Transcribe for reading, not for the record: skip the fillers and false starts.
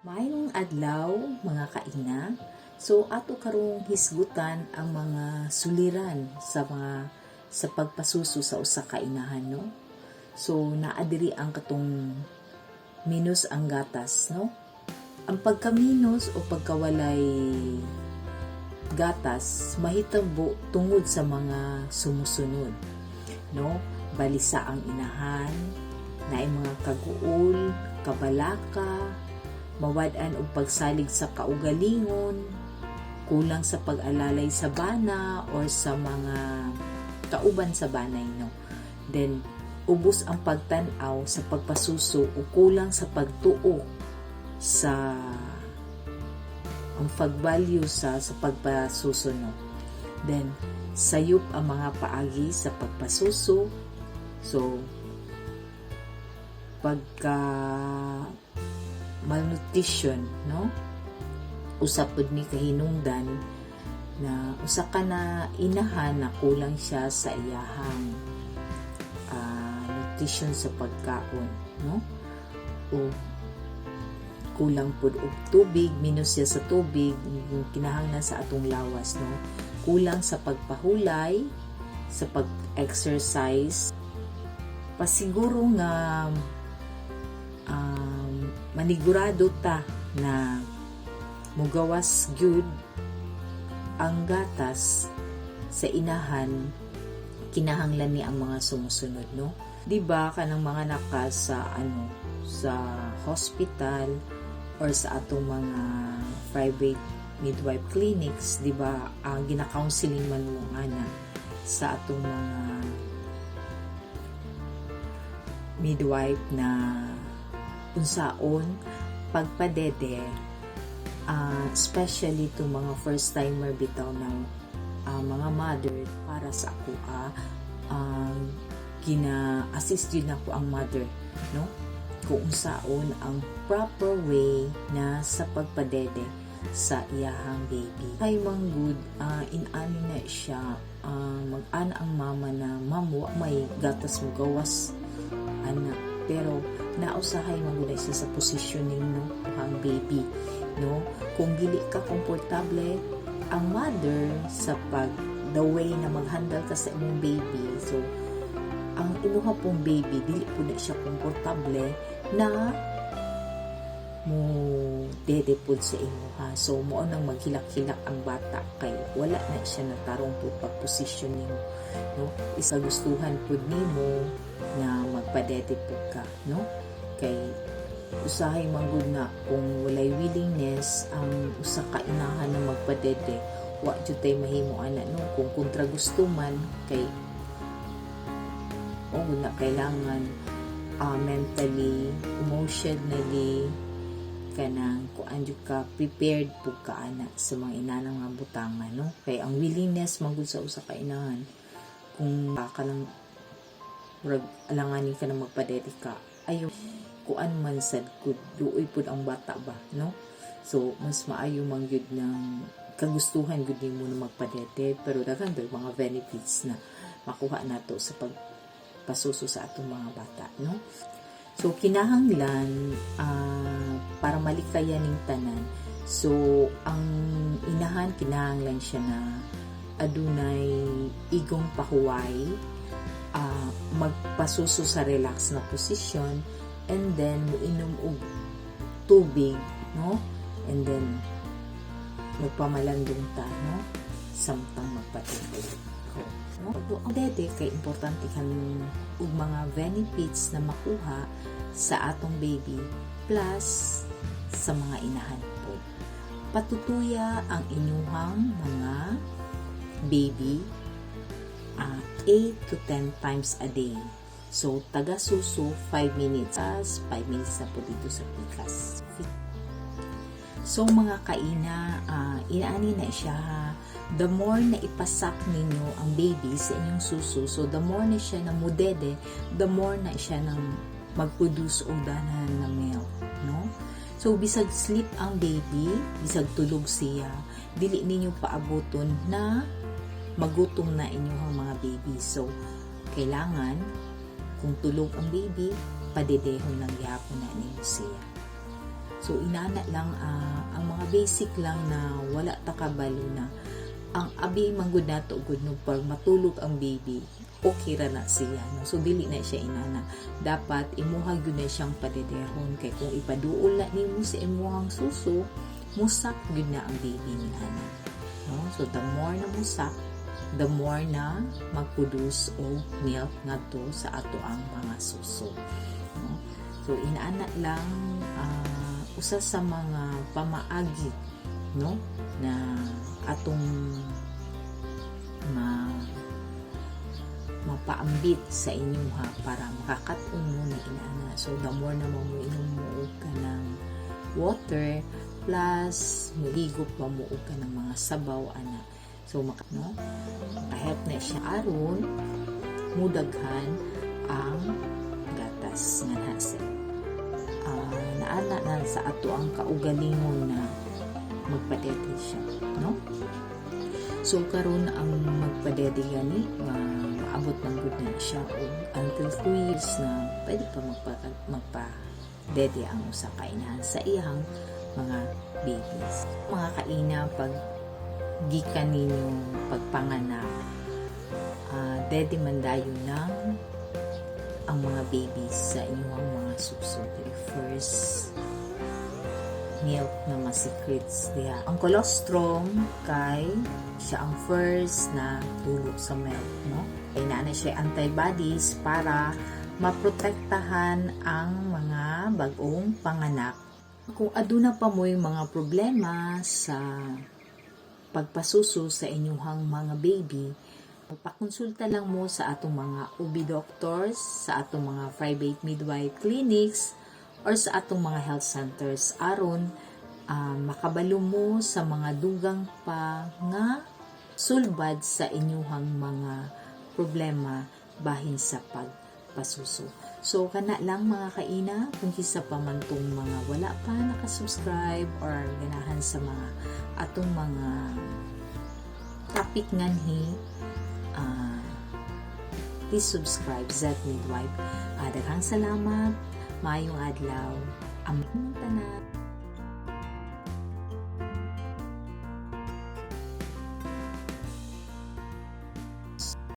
Mayong adlaw mga kaina. So ato karong hisgutan ang mga suliran sa pagpasuso sa usa ka inahan, no? So naa diri ang katong minus ang gatas, no? Ang pagkaminos o pagkawalay gatas mahitabo tungod sa mga sumusunod, no? Balisa ang inahan, naay mga kaguol, kabalaka, mawad-an og pagsalig sa kaugalingon, kulang sa pag-alalay sa bana or sa mga kauban sa banay, no. Then ubos ang pagtan-aw sa pagpasuso o kulang sa pagtuo sa ang pag-value sa pagpasuso, no. Then sayop ang mga paagi sa pagpasuso. So pagka malnutrition, no? Usa pod ni kahinungdan na usa ka na inahan na kulang siya sa iyahang nutrition sa pagkaon, no? O kulang pod og tubig, minus siya sa tubig, kinahanglan sa atong lawas, no? Kulang sa pagpahulay, sa pag-exercise, pasiguro nga manigurado ta na mugawas gyud ang gatas sa inahan, kinahanglan ni ang mga sumusunod, no? Di ba kanang mga naka sa sa hospital or sa atong mga private midwife clinics, di ba, gina-counseling man mo ana sa atong mga midwife na unsaon pagpadede, especially to mga first timer bitaw ng mga mother. Para sa ako gina-assist din ako ang mother, no, kung unsaon ang proper way na sa pagpadede sa iyahang baby. Ay manggud inani na siya mag-ana ang mama na mamwa may gatas mo gawas anak, pero nausahay magulay siya sa posisyon ninyo ang baby, no? Kung dili ka komportable ang mother sa the way na mag-handle ka sa imong baby, so ang imuha pong baby dili po na siya komportable na mo dede po sa imuha. So mo nang maghilak-hilak ang bata kay wala na siya natarong po pag-posisyon nimo, no? Isa gustuhan po nimo na magpadede po ka, no? Kay usahay manggod na kung walay willingness ang usa ka inahan na magpadede, wa jud tay mahimo ana, no? Kung kontra gusto man kay na kailangan mentally, emotionally kanang kuan jud ka prepared po ka ana sa mga inanang nga butangan, no? Kay ang willingness manggod sa usa ka inahan, kung ka lang alanganin ka na magpadede ka, ayo kuan man sad kud duoy pud ang bata ba, no? So mas maayo man gyud ng kagustuhan gud nimo na magpadede, pero daghan mga benefits na makuha nato sa pagpasuso sa atong mga bata, no? So kinahanglan para malikayan ning tanan, so ang inahan kinahanglan siya na adunay igong pahuway, magpasuso sa relax na posisyon, and then muinom og tubig, no? And then magpamalandong ta, no, samtang magpatubig, no? Ang dede kay importante kan og mga benefits na makuha sa atong baby plus sa mga inahan po. Patutuya ang inyuhang mga baby 8 to 10 times a day. So, taga-suso, 5 minutes. 5 minutes na po dito sa pikas. So, mga kaina, inaani na siya. The more na ipasak ninyo ang baby sa inyong suso, so the more na siya na mudede, the more na siya nang mag-produce o danan na milk, no? So, bisag sleep ang baby, bisag tulog siya, dili ninyo paaboton na magutom na inyong mga baby. So, kailangan kung tulog ang baby, padedehon lang yapon na ninyo siya. So inana lang ang mga basic lang na wala ta kabalo na ang abi manggod nato gud no pag matulog ang baby okay ra na siya no. So dili na siya inana, dapat imuhag yun na siyang padedehon kay kung ipaduol na nimo sa imuhang suso musak yun na ang baby ni ana no. So the more na musak, the more na magproduce og milk ngadto sa ato ang mga suso no. So inaana lang usa sa mga pamaagi no na atong mapaambit sa inyuha para makakat-on mo na inaana. So the more na mamuinom mo ka ng water plus mahigop mo ka ng mga sabaw ana. So makahelp na siya aron mudaghan ang gatas nga nasa. Naana na sa ato ang kaugalingon na magpadede siya, no? So karon ang magpadede gani maabot ng good na siya until 2 years na pwede pa magpadede ang usa ka inahan sa iyang mga babies. Mga kaina, pag gikan ninyo pagpanganak, dede man dayon ng ang mga babies sa inyong mga suso. First milk na ma-secretes diha. Ang colostrum kay siya ang first na tulog sa milk, no? Kaya na siya antibodies para maprotektahan ang mga bagong panganak. Kung aduna pa mo yung mga problema sa pagpasuso sa inyong mga baby, pakonsulta lang mo sa atong mga OB doctors, sa atong mga private midwife clinics, or sa atong mga health centers aron makabalo mo sa mga dugang pa nga sulbad sa inyuhang mga problema bahin sa pagpasuso. So kana lang mga kaina, kung kisa pa man tong mga wala pa nakasubscribe or ganahan sa mga atong mga topic nganhi, please subscribe Zed Midwife. Daghang salamat, maayong adlaw, aming tanan.